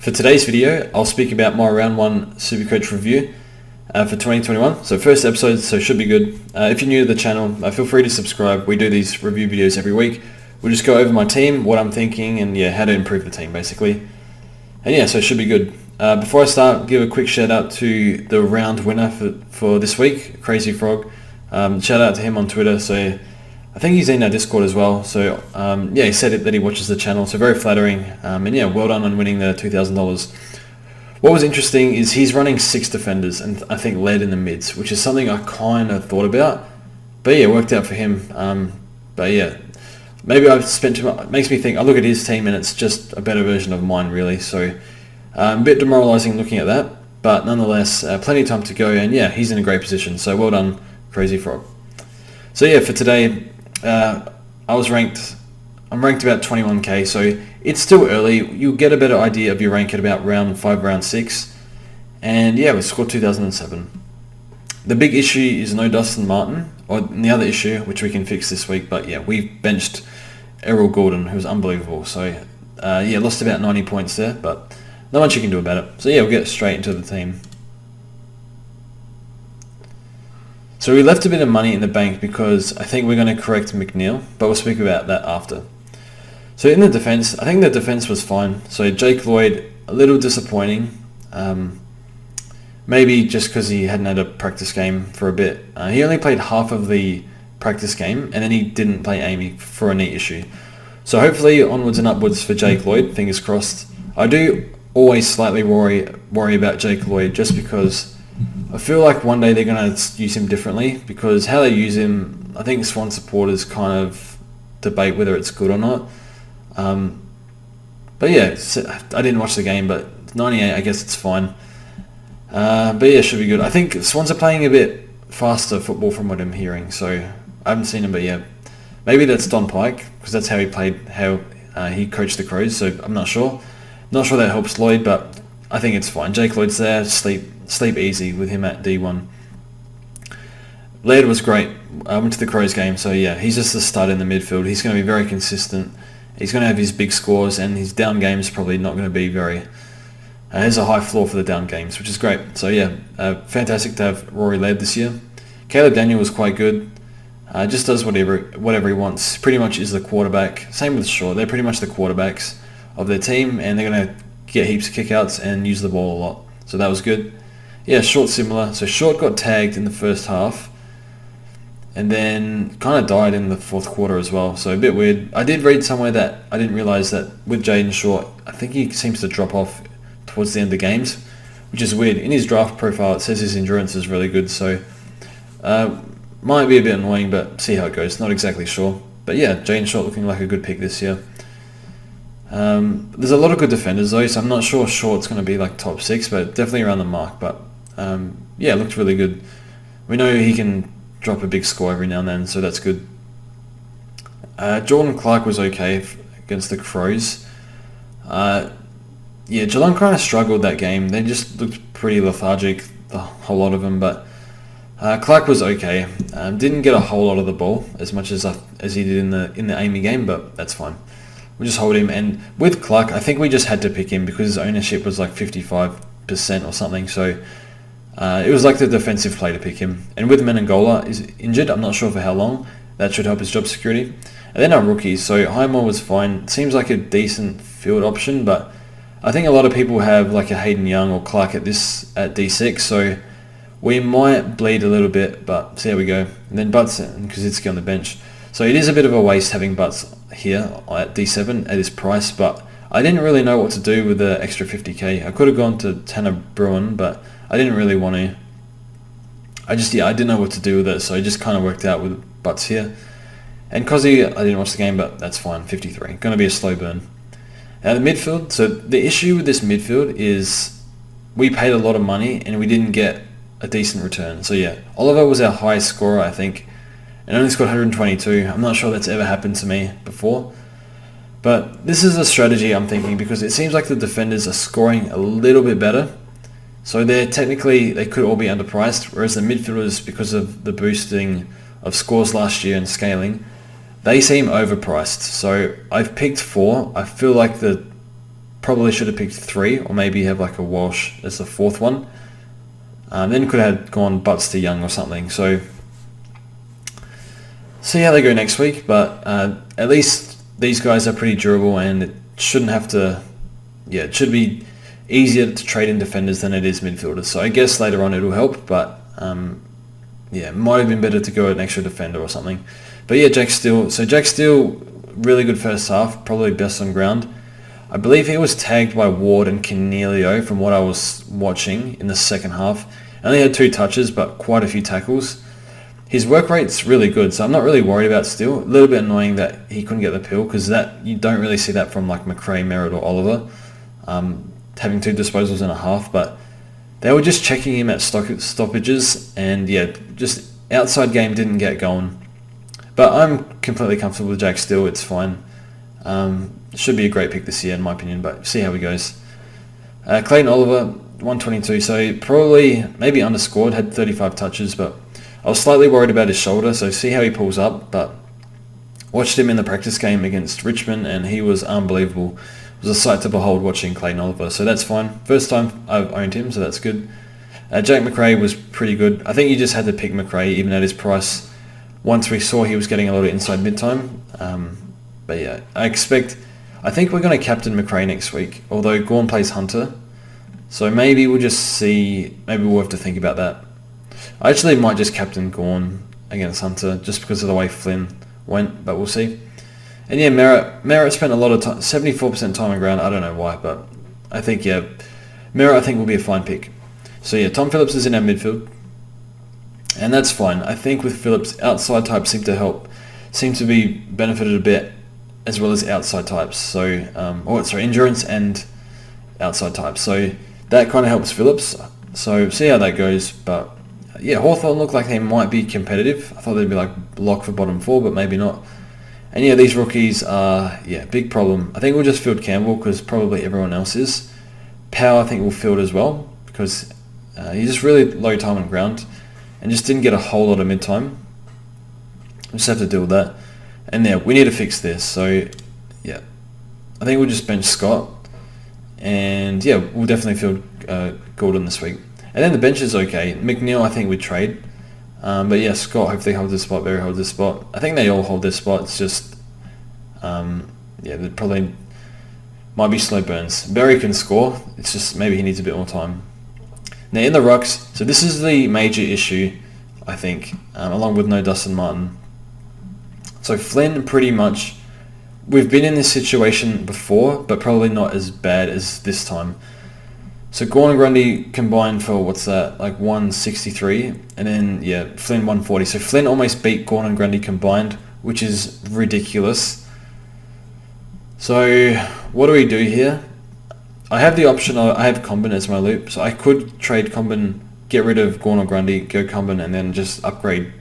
For today's video, I'll speak about my round 1 Supercoach review for 2021. So first episode, so should be good. If you're new to the channel, feel free to subscribe. We do these review videos every week. We'll just go over my team, what I'm thinking, and how to improve the team basically. And so it should be good. Before I start, give a quick shout out to the round winner for this week, Crazy Frog. Shout out to him on Twitter. So I think he's in our Discord as well. So he said that he watches the channel, so very flattering. And well done on winning the $2,000. What was interesting is he's running 6 defenders and I think led in the mids, which is something I kind of thought about. But it worked out for him. Maybe I've spent too much. It makes me think, I look at his team and it's just a better version of mine really. So a bit demoralizing looking at that. But nonetheless, plenty of time to go, and he's in a great position. So well done, Crazy Frog. So for today, I'm ranked about 21k, so it's still early. You'll get a better idea of your rank at about round 5, round 6. And we scored 2007. The big issue is no Dustin Martin, or the other issue, which we can fix this week, but we benched Errol Gordon, who was unbelievable. So lost about 90 points there, but not much you can do about it. So we'll get straight into the team. So we left a bit of money in the bank because I think we're going to correct McNeil, but we'll speak about that after. So in the defense, I think the defense was fine. So Jake Lloyd, a little disappointing. Maybe just because he hadn't had a practice game for a bit. He only played half of the practice game, and then he didn't play Amy for a knee issue. So hopefully onwards and upwards for Jake Lloyd, fingers crossed. I do always slightly worry about Jake Lloyd just because I feel like one day they're going to use him differently, because how they use him, I think Swan supporters kind of debate whether it's good or not. I didn't watch the game, but 98, I guess it's fine. Should be good. I think Swans are playing a bit faster football from what I'm hearing, so I haven't seen him, but maybe that's Don Pike, because that's how he played, he coached the Crows, so I'm not sure. Not sure that helps Lloyd, but I think it's fine. Jake Lloyd's there, sleep easy with him at D1. Laird was great. I went to the Crows game, so he's just the stud in the midfield. He's going to be very consistent. He's going to have his big scores, and his down games probably not going to be very... there's a high floor for the down games, which is great. So fantastic to have Rory Laird this year. Caleb Daniel was quite good. Just does whatever he wants. Pretty much is the quarterback. Same with Shaw. They're pretty much the quarterbacks of their team, and they're going to get heaps of kickouts and use the ball a lot. So that was good. Short similar. So Short got tagged in the first half and then kind of died in the fourth quarter as well. So a bit weird. I did read somewhere that I didn't realise that with Jaden Short, I think he seems to drop off towards the end of the games, which is weird. In his draft profile, it says his endurance is really good. So might be a bit annoying, but see how it goes. Not exactly sure. But Jaden Short looking like a good pick this year. There's a lot of good defenders though, so I'm not sure Short's going to be like top 6, but definitely around the mark. But it looked really good. We know he can drop a big score every now and then, so that's good. Jordan Clark was okay against the Crows. Geelong kind of struggled that game. They just looked pretty lethargic, a whole lot of them, but Clark was okay. Didn't get a whole lot of the ball as much as he did in the Amy game, but that's fine. We'll just hold him. And with Clark, I think we just had to pick him because his ownership was like 55% or something. So it was like the defensive play to pick him. And with Menangola is injured, I'm not sure for how long. That should help his job security. And then our rookies. So Highmore was fine. Seems like a decent field option, but I think a lot of people have like a Hayden Young or Clark at D6. So we might bleed a little bit, but see how we go. And then Butts and Kaczynski on the bench. So it is a bit of a waste having Butts here at D7 at his price, but I didn't really know what to do with the extra 50k. I could have gone to Tanner Bruin, but I didn't really want to. I didn't know what to do with it, so it just kind of worked out with Butts here. And Cozzy, I didn't watch the game, but that's fine, 53. Going to be a slow burn. Now the midfield, so the issue with this midfield is we paid a lot of money and we didn't get a decent return. So Oliver was our highest scorer, I think, and only scored 122. I'm not sure that's ever happened to me before. But this is a strategy I'm thinking because it seems like the defenders are scoring a little bit better. So they could all be underpriced, whereas the midfielders, because of the boosting of scores last year and scaling, they seem overpriced. So I've picked 4. I feel like the probably should have picked 3, or maybe have like a Walsh as the 4th one. Then could have gone Butts to Young or something. So see how they go next week, but at least these guys are pretty durable, and it shouldn't have to, it should be easier to trade in defenders than it is midfielders. So I guess later on it'll help, but it might have been better to go an extra defender or something. But yeah, Jack Steele. So Jack Steele, really good first half, probably best on ground. I believe he was tagged by Ward and Cornelio from what I was watching in the second half. Only had 2 touches, but quite a few tackles. His work rate's really good, so I'm not really worried about Steele. A little bit annoying that he couldn't get the pill, because that you don't really see that from like McRae, Merritt or Oliver, having 2 disposals and a half, but they were just checking him at stoppages, and just outside game didn't get going. But I'm completely comfortable with Jack Steele. It's fine. Should be a great pick this year in my opinion, but see how he goes. Clayton Oliver, 122, so probably maybe underscored, had 35 touches, but I was slightly worried about his shoulder, so see how he pulls up. But watched him in the practice game against Richmond, and he was unbelievable. It was a sight to behold watching Clayton Oliver, so that's fine. First time I've owned him, so that's good. Jack McRae was pretty good. I think you just had to pick McRae, even at his price, once we saw he was getting a lot of inside mid-time. But yeah, I think we're going to captain McRae next week, although Gawn plays Hunter. So maybe we'll just see, maybe we'll have to think about that. I actually might just captain Gawn against Hunter, just because of the way Flynn went, but we'll see. And yeah, Merritt spent a lot of time, 74% time on ground. I don't know why, but I think, Merritt I think will be a fine pick. So yeah, Tom Phillips is in our midfield, and that's fine. I think with Phillips, outside types seem to be benefited a bit, as well as outside types. So, endurance and outside types. So that kind of helps Phillips. So see how that goes. But yeah, Hawthorn looked like they might be competitive. I thought they'd be like lock for bottom 4, but maybe not. And yeah, these rookies are, big problem. I think we'll just field Campbell, because probably everyone else is. Power, I think, will field as well, because he's just really low time on ground and just didn't get a whole lot of mid-time. We just have to deal with that. And yeah, we need to fix this. So yeah, I think we'll just bench Scott. And yeah, we'll definitely field Gordon this week. And then the bench is okay. McNeil, I think, we'd trade. But yeah, Scott hopefully holds his spot. Berry holds his spot. I think they all hold their spot. It's just, they probably might be slow burns. Berry can score. It's just maybe he needs a bit more time. Now in the rucks, so this is the major issue, I think, along with no Dustin Martin. So Flynn, pretty much, we've been in this situation before, but probably not as bad as this time. So Gawn and Grundy combined for, like 163, and then, Flynn 140. So Flynn almost beat Gawn and Grundy combined, which is ridiculous. So what do we do here? I have the option, I have Combin as my loop, so I could trade Combin, get rid of Gawn or Grundy, go Combin, and then just upgrade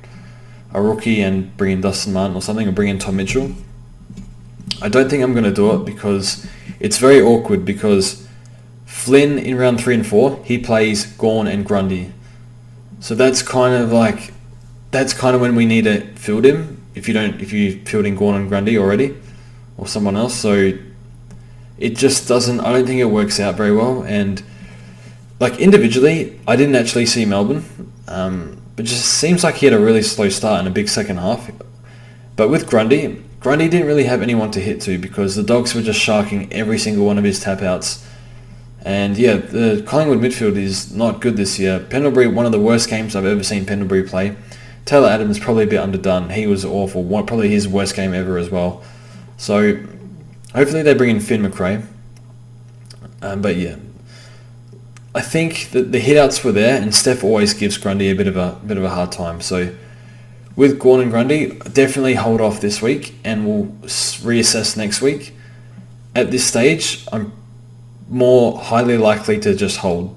a rookie and bring in Dustin Martin or something, or bring in Tom Mitchell. I don't think I'm going to do it, because it's very awkward, because Flynn in round 3 and 4, he plays Gawn and Grundy. So that's kind of when we need to field him, if you fielding Gawn and Grundy already, or someone else. So it just doesn't, I don't think it works out very well. And like individually, I didn't actually see Melbourne, but just seems like he had a really slow start and a big second half. But with Grundy didn't really have anyone to hit to, because the Dogs were just sharking every single one of his tap outs. And yeah, the Collingwood midfield is not good this year. Pendlebury, one of the worst games I've ever seen Pendlebury play. Taylor Adams probably a bit underdone. He was awful. Probably his worst game ever as well. So hopefully they bring in Finn McRae. But yeah, I think that the hit-outs were there, and Steph always gives Grundy a bit of a hard time. So with Gawn and Grundy, definitely hold off this week, and we'll reassess next week. At this stage, I'm more highly likely to just hold,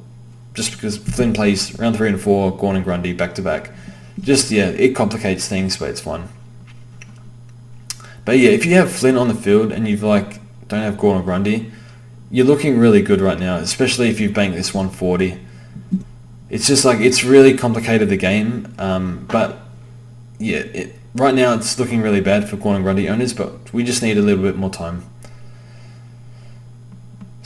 just because Flynn plays round 3 and 4, Gawn and Grundy back to back. Just it complicates things, but it's fine. But yeah, if you have Flynn on the field and you've don't have Gawn or Grundy, you're looking really good right now, especially if you've banked this 140. It's just it's really complicated the game, but yeah, right now it's looking really bad for Gawn and Grundy owners, but we just need a little bit more time.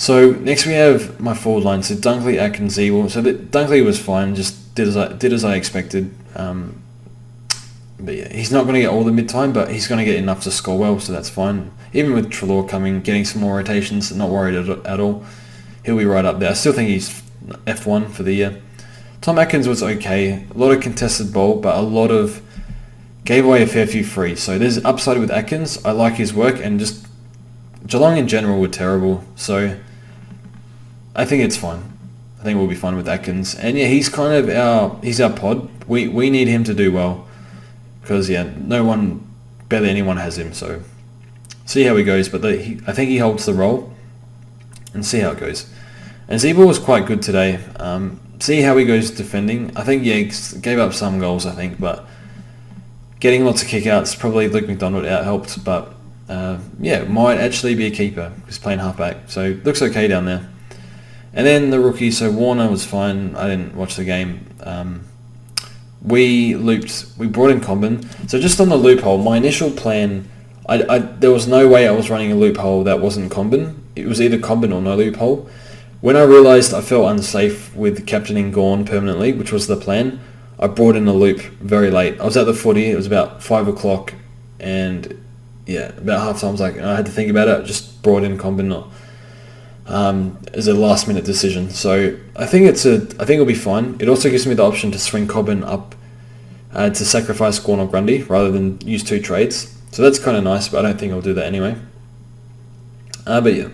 So next we have my forward line. So Dunkley, Atkins, Zeeble. So Dunkley was fine, just did as I expected. But yeah, he's not going to get all the mid-time, but he's going to get enough to score well, so that's fine. Even with Treloar coming, getting some more rotations, not worried at all. He'll be right up there. I still think he's F1 for the year. Tom Atkins was okay. A lot of contested ball, but gave away a fair few free. So there's upside with Atkins. I like his work, and just Geelong in general were terrible. So I think it's fine. I think we'll be fine with Atkins. And yeah, he's kind of our pod. We need him to do well. Because barely anyone has him, so see how he goes. But I think he holds the role, and see how it goes. And Zeeble was quite good today. See how he goes defending. I think he gave up some goals, I think, but getting lots of kickouts, probably Luke McDonald out helped. But might actually be a keeper. He's playing halfback, so looks okay down there. And then the rookie, so Warner was fine. I didn't watch the game. We brought in Combin. So just on the loophole, my initial plan, there was no way I was running a loophole that wasn't Combin. It was either Combin or no loophole. When I realised I felt unsafe with captaining Gawn permanently, which was the plan, I brought in a loop very late. I was at the footy, it was about 5 o'clock, and yeah, about half time I was like, I had to think about it, I just brought in Combin as a last minute decision. So I think it'll be fine. It also gives me the option to swing Cobbin up to sacrifice Gawn or Grundy rather than use 2 trades. So that's kind of nice, but I don't think I'll do that anyway. But yeah.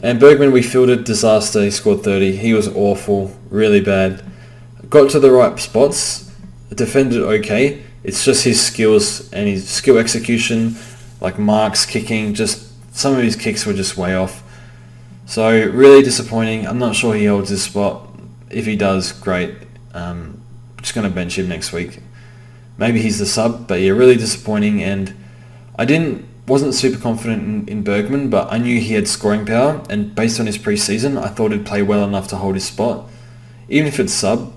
And Bergman, we fielded disaster. He scored 30. He was awful, really bad. Got to the right spots, defended okay. It's just his skills and his skill execution, like marks, kicking, just some of his kicks were just way off. So really disappointing. I'm not sure he holds his spot. If he does, great. Just going to bench him next week. Maybe he's the sub, but yeah, really disappointing. And I wasn't super confident in Bergman, but I knew he had scoring power, and based on his preseason, I thought he'd play well enough to hold his spot, even if it's sub.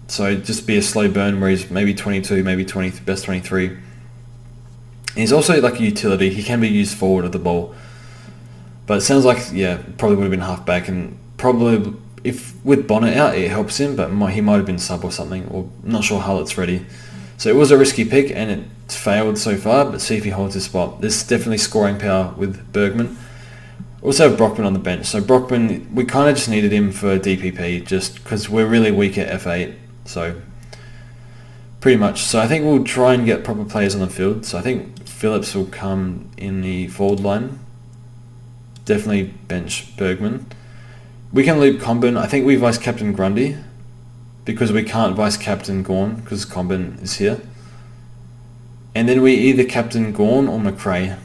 So just be a slow burn where he's maybe 22, maybe 20, best 23. And he's also like a utility. He can be used forward of the ball. But it sounds like, probably would have been half-back, and probably, if with Bonnet out, it helps him, but he might have been sub or something, or I'm not sure how it's ready. So it was a risky pick, and it failed so far, but see if he holds his spot. There's definitely scoring power with Bergman. Also have Brockman on the bench. So Brockman, we kind of just needed him for DPP, just because we're really weak at F8, so pretty much. So I think we'll try and get proper players on the field. So I think Phillips will come in the forward line. Definitely bench Bergman. We can loop Combin. I think we vice captain Grundy because we can't vice captain Gawn because Combin is here. And then we either captain Gawn or McRae.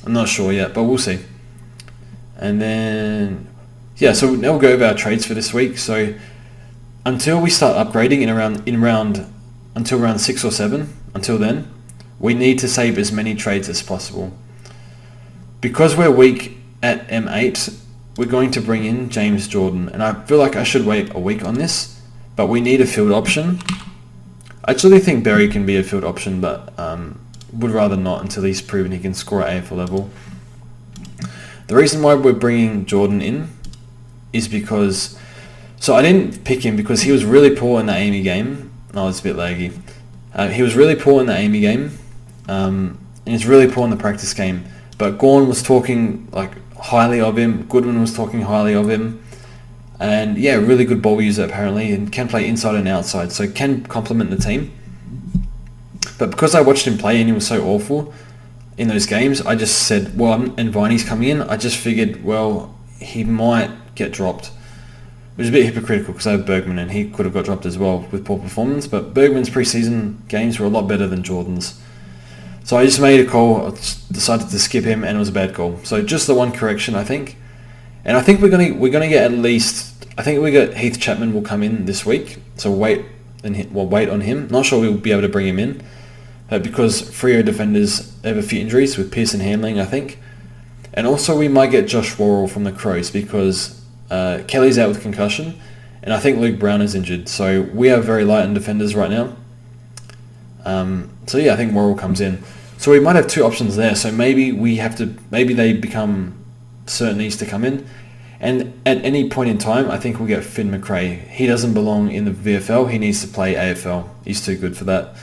I'm not sure yet, but we'll see. And then, so now we'll go over our trades for this week. So until we start upgrading until round 6 or 7, until then, we need to save as many trades as possible. Because we're weak at M8, we're going to bring in James Jordan. And I feel like I should wait a week on this, but we need a field option. I actually think Berry can be a field option, but would rather not until he's proven he can score at AFL level. The reason why we're bringing Jordan in is because... So I didn't pick him because he was really poor in the Amy game. Oh, it's a bit laggy. He was really poor in the Amy game, and he's really poor in the practice game. But Gawn was talking highly of him. Goodwin was talking highly of him. And really good ball user apparently, and can play inside and outside, so can complement the team. But because I watched him play and he was so awful in those games, I just said, and Viney's coming in, I just figured, he might get dropped. Which is a bit hypocritical because I have Bergman and he could have got dropped as well with poor performance, but Bergman's preseason games were a lot better than Jordan's. So I just made a call, I decided to skip him, and it was a bad call. So just the one correction, I think. And I think we're gonna get at least, I think we got Heath Chapman will come in this week. So we'll wait on him. Not sure we'll be able to bring him in, because Freo defenders have a few injuries with Pearson Hamling, I think. And also we might get Josh Worrell from the Crows because Kelly's out with concussion, and I think Luke Brown is injured. So we are very light on defenders right now. I think Worrell comes in. So we might have 2 options there. So maybe they become Certain needs to come in. And at any point in time, I think we'll get Finn McRae. He doesn't belong in the VFL. He needs to play AFL. He's too good for that,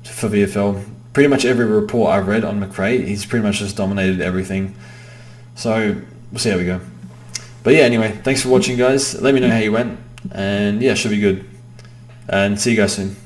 for VFL. Pretty much every report I've read on McRae, he's pretty much just dominated everything. So we'll see how we go. But yeah, anyway, thanks for watching, guys. Let me know how you went. And yeah, should be good. And see you guys soon.